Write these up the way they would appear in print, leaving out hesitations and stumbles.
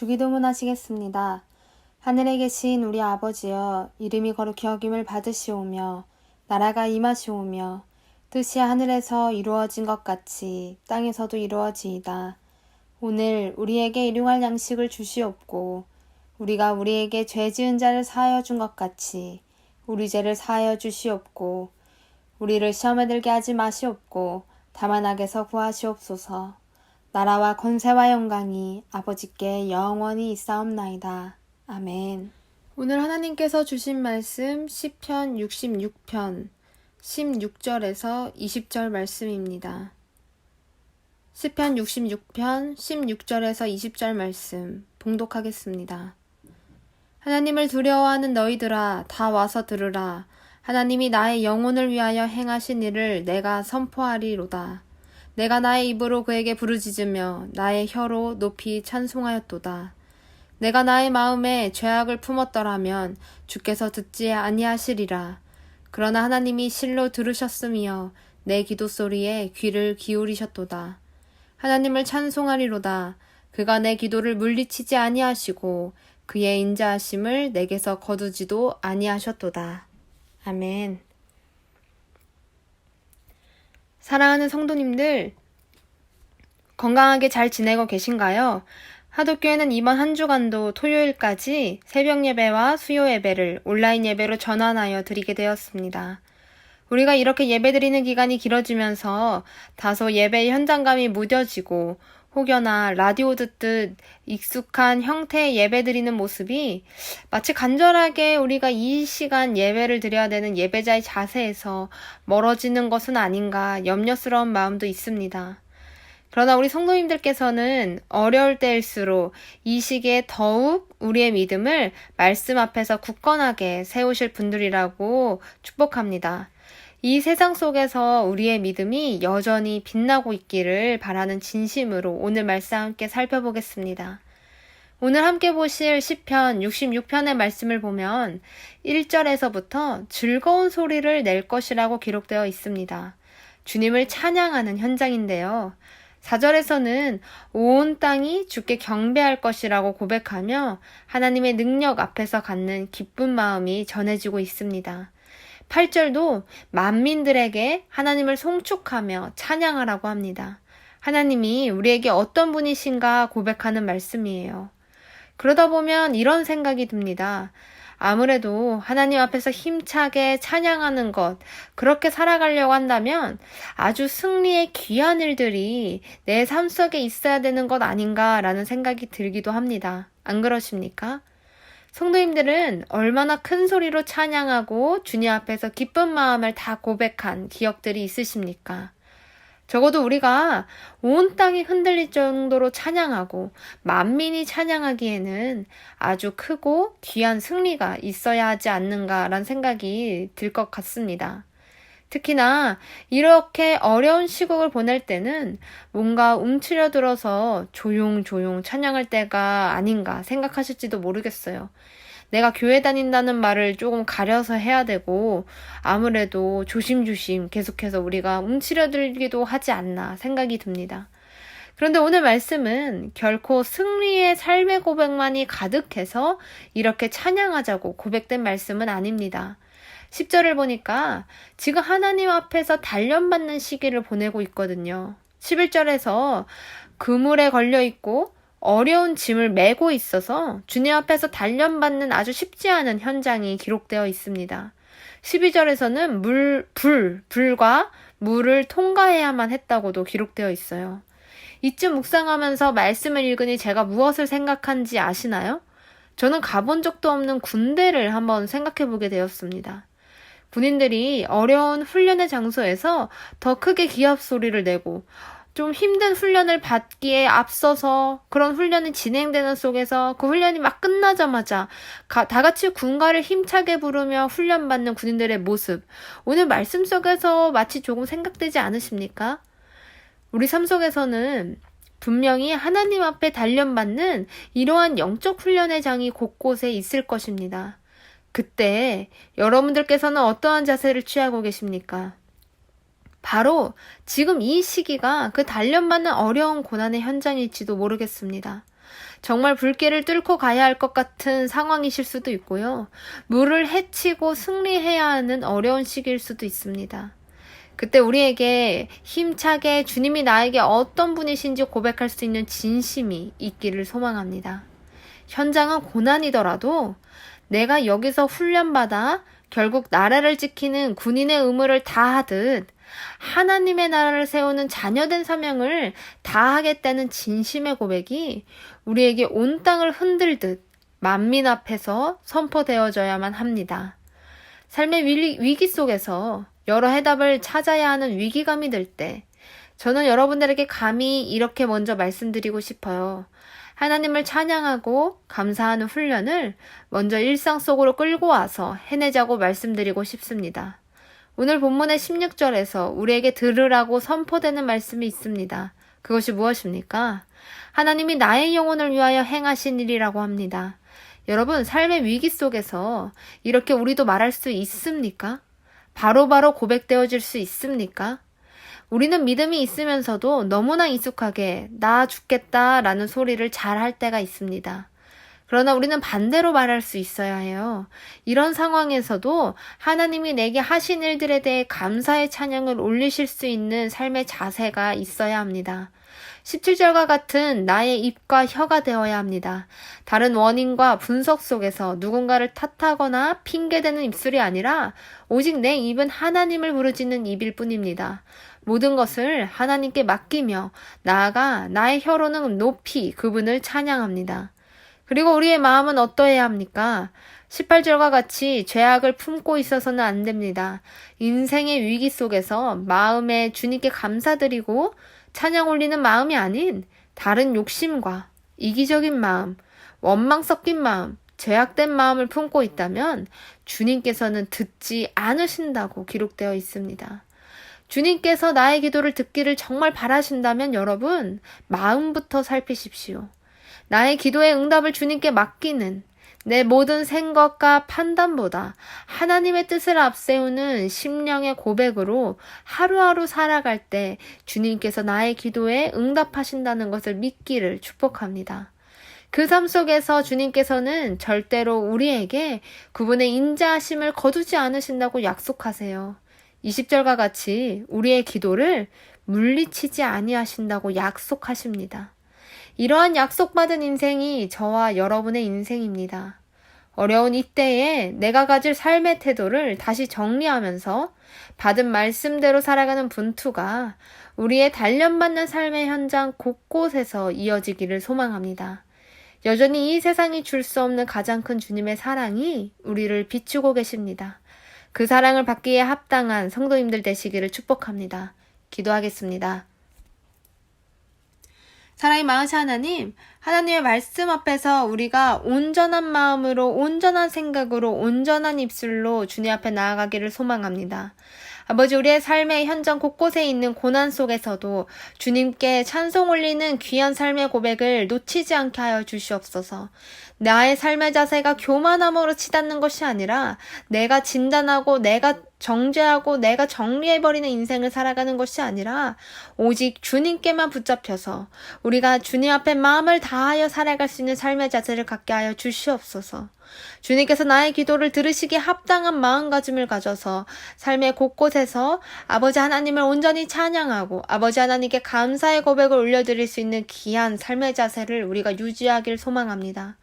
주기도문 하시겠습니다. 하늘에 계신 우리 아버지여, 이름이 거룩히 여김을 받으시오며 나라가 임하시오며 뜻이 하늘에서 이루어진 것 같이 땅에서도 이루어지이다. 오늘 우리에게 일용할 양식을 주시옵고 우리가 우리에게 죄 지은 자를 사하여 준 것 같이 우리 죄를 사하여 주시옵고 우리를 시험에 들게 하지 마시옵고 다만 악에서 구하시옵소서. 나라와 권세와 영광이 아버지께 영원히 있사옵나이다. 아멘. 오늘 하나님께서 주신 말씀 시편 66편 16절에서 20절 말씀입니다. 시편 66편 16절에서 20절 말씀 봉독하겠습니다. 하나님을 두려워하는 너희들아 다 와서 들으라. 하나님이 나의 영혼을 위하여 행하신 일을 내가 선포하리로다. 내가 나의 입으로 그에게 부르짖으며 나의 혀로 높이 찬송하였도다. 내가 나의 마음에 죄악을 품었더라면 주께서 듣지 아니하시리라. 그러나 하나님이 실로 들으셨으며 내 기도 소리에 귀를 기울이셨도다. 하나님을 찬송하리로다. 그가 내 기도를 물리치지 아니하시고 그의 인자하심을 내게서 거두지도 아니하셨도다. 아멘. 사랑하는 성도님들, 건강하게 잘 지내고 계신가요? 하독교회는 이번 한 주간도 토요일까지 새벽 예배와 수요 예배를 온라인 예배로 전환하여 드리게 되었습니다. 우리가 이렇게 예배드리는 기간이 길어지면서 다소 예배의 현장감이 무뎌지고 혹여나 라디오 듣듯 익숙한 형태의 예배드리는 모습이 마치 간절하게 우리가 이 시간 예배를 드려야 되는 예배자의 자세에서 멀어지는 것은 아닌가 염려스러운 마음도 있습니다. 그러나 우리 성도님들께서는 어려울 때일수록 이 시기에 더욱 우리의 믿음을 말씀 앞에서 굳건하게 세우실 분들이라고 축복합니다. 이 세상 속에서 우리의 믿음이 여전히 빛나고 있기를 바라는 진심으로 오늘 말씀 함께 살펴보겠습니다. 오늘 함께 보실 시편 66편의 말씀을 보면 1절에서부터 즐거운 소리를 낼 것이라고 기록되어 있습니다. 주님을 찬양하는 현장인데요. 4절에서는 온 땅이 주께 경배할 것이라고 고백하며 하나님의 능력 앞에서 갖는 기쁜 마음이 전해지고 있습니다. 8절도 만민들에게 하나님을 송축하며 찬양하라고 합니다. 하나님이 우리에게 어떤 분이신가 고백하는 말씀이에요. 그러다 보면 이런 생각이 듭니다. 아무래도 하나님 앞에서 힘차게 찬양하는 것, 그렇게 살아가려고 한다면 아주 승리의 귀한 일들이 내 삶 속에 있어야 되는 것 아닌가라는 생각이 들기도 합니다. 안 그러십니까? 성도님들은 얼마나 큰 소리로 찬양하고 주님 앞에서 기쁜 마음을 다 고백한 기억들이 있으십니까? 적어도 우리가 온 땅이 흔들릴 정도로 찬양하고 만민이 찬양하기에는 아주 크고 귀한 승리가 있어야 하지 않는가라는 생각이 들 것 같습니다. 특히나 이렇게 어려운 시국을 보낼 때는 뭔가 움츠려들어서 조용조용 찬양할 때가 아닌가 생각하실지도 모르겠어요. 내가 교회 다닌다는 말을 조금 가려서 해야 되고 아무래도 조심조심 계속해서 우리가 움츠려들기도 하지 않나 생각이 듭니다. 그런데 오늘 말씀은 결코 승리의 삶의 고백만이 가득해서 이렇게 찬양하자고 고백된 말씀은 아닙니다. 10절을 보니까 지금 하나님 앞에서 단련받는 시기를 보내고 있거든요. 11절에서 그물에 걸려있고 어려운 짐을 메고 있어서 주님 앞에서 단련받는 아주 쉽지 않은 현장이 기록되어 있습니다. 12절에서는 불과 물을 통과해야만 했다고도 기록되어 있어요. 이쯤 묵상하면서 말씀을 읽으니 제가 무엇을 생각한지 아시나요? 저는 가본 적도 없는 군대를 한번 생각해 보게 되었습니다. 군인들이 어려운 훈련의 장소에서 더 크게 기합 소리를 내고 좀 힘든 훈련을 받기에 앞서서 그런 훈련이 진행되는 속에서 그 훈련이 막 끝나자마자 다 같이 군가를 힘차게 부르며 훈련받는 군인들의 모습, 오늘 말씀 속에서 마치 조금 생각되지 않으십니까? 우리 삶 속에서는 분명히 하나님 앞에 단련받는 이러한 영적 훈련의 장이 곳곳에 있을 것입니다. 그때 여러분들께서는 어떠한 자세를 취하고 계십니까? 바로 지금 이 시기가 그 단련받는 어려운 고난의 현장일지도 모르겠습니다. 정말 불길을 뚫고 가야 할 것 같은 상황이실 수도 있고요. 물을 헤치고 승리해야 하는 어려운 시기일 수도 있습니다. 그때 우리에게 힘차게 주님이 나에게 어떤 분이신지 고백할 수 있는 진심이 있기를 소망합니다. 현장은 고난이더라도 내가 여기서 훈련받아 결국 나라를 지키는 군인의 의무를 다하듯 하나님의 나라를 세우는 자녀된 사명을 다하겠다는 진심의 고백이 우리에게 온 땅을 흔들듯 만민 앞에서 선포되어져야만 합니다. 삶의 위기 속에서 여러 해답을 찾아야 하는 위기감이 들 때 저는 여러분들에게 감히 이렇게 먼저 말씀드리고 싶어요. 하나님을 찬양하고 감사하는 훈련을 먼저 일상 속으로 끌고 와서 해내자고 말씀드리고 싶습니다. 오늘 본문의 16절에서 우리에게 들으라고 선포되는 말씀이 있습니다. 그것이 무엇입니까? 하나님이 나의 영혼을 위하여 행하신 일이라고 합니다. 여러분, 삶의 위기 속에서 이렇게 우리도 말할 수 있습니까? 바로바로 고백되어질 수 있습니까? 우리는 믿음이 있으면서도 너무나 익숙하게 나 죽겠다라는 소리를 잘 할 때가 있습니다. 그러나 우리는 반대로 말할 수 있어야 해요. 이런 상황에서도 하나님이 내게 하신 일들에 대해 감사의 찬양을 올리실 수 있는 삶의 자세가 있어야 합니다. 17절과 같은 나의 입과 혀가 되어야 합니다. 다른 원인과 분석 속에서 누군가를 탓하거나 핑계대는 입술이 아니라 오직 내 입은 하나님을 부르짖는 입일 뿐입니다. 모든 것을 하나님께 맡기며 나아가 나의 혀로는 높이 그분을 찬양합니다. 그리고 우리의 마음은 어떠해야 합니까? 18절과 같이 죄악을 품고 있어서는 안 됩니다. 인생의 위기 속에서 마음에 주님께 감사드리고 찬양 올리는 마음이 아닌 다른 욕심과 이기적인 마음, 원망 섞인 마음, 죄악된 마음을 품고 있다면 주님께서는 듣지 않으신다고 기록되어 있습니다. 주님께서 나의 기도를 듣기를 정말 바라신다면 여러분, 마음부터 살피십시오. 나의 기도의 응답을 주님께 맡기는 내 모든 생각과 판단보다 하나님의 뜻을 앞세우는 심령의 고백으로 하루하루 살아갈 때 주님께서 나의 기도에 응답하신다는 것을 믿기를 축복합니다. 그 삶 속에서 주님께서는 절대로 우리에게 그분의 인자하심을 거두지 않으신다고 약속하세요. 20절과 같이 우리의 기도를 물리치지 아니하신다고 약속하십니다. 이러한 약속받은 인생이 저와 여러분의 인생입니다. 어려운 이때에 내가 가질 삶의 태도를 다시 정리하면서 받은 말씀대로 살아가는 분투가 우리의 단련받는 삶의 현장 곳곳에서 이어지기를 소망합니다. 여전히 이 세상이 줄 수 없는 가장 큰 주님의 사랑이 우리를 비추고 계십니다. 그 사랑을 받기에 합당한 성도님들 되시기를 축복합니다. 기도하겠습니다. 사랑이 많으신 하나님, 하나님의 말씀 앞에서 우리가 온전한 마음으로, 온전한 생각으로, 온전한 입술로 주님 앞에 나아가기를 소망합니다. 아버지, 우리의 삶의 현장 곳곳에 있는 고난 속에서도 주님께 찬송 올리는 귀한 삶의 고백을 놓치지 않게 하여 주시옵소서. 나의 삶의 자세가 교만함으로 치닫는 것이 아니라 내가 진단하고 내가 정죄하고 내가 정리해버리는 인생을 살아가는 것이 아니라 오직 주님께만 붙잡혀서 우리가 주님 앞에 마음을 다하여 살아갈 수 있는 삶의 자세를 갖게 하여 주시옵소서. 주님께서 나의 기도를 들으시기에 합당한 마음가짐을 가져서 삶의 곳곳에서 아버지 하나님을 온전히 찬양하고 아버지 하나님께 감사의 고백을 올려드릴 수 있는 귀한 삶의 자세를 우리가 유지하길 소망합니다.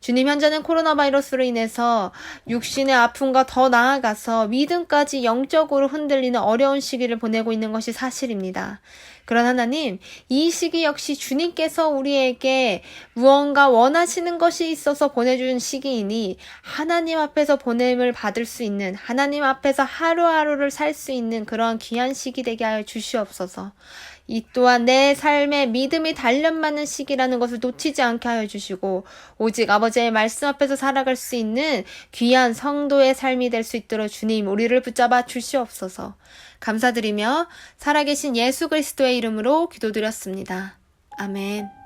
주님, 현재는 코로나 바이러스로 인해서 육신의 아픔과 더 나아가서 믿음까지 영적으로 흔들리는 어려운 시기를 보내고 있는 것이 사실입니다. 그런 하나님, 이 시기 역시 주님께서 우리에게 무언가 원하시는 것이 있어서 보내준 시기이니 하나님 앞에서 보냄을 받을 수 있는, 하나님 앞에서 하루하루를 살 수 있는 그러한 귀한 시기 되게 하여 주시옵소서. 이 또한 내 삶의 믿음이 단련받는 시기라는 것을 놓치지 않게 하여 주시고 오직 아버지의 말씀 앞에서 살아갈 수 있는 귀한 성도의 삶이 될 수 있도록 주님 우리를 붙잡아 주시옵소서. 감사드리며 살아계신 예수 그리스도의 이름으로 기도드렸습니다. 아멘.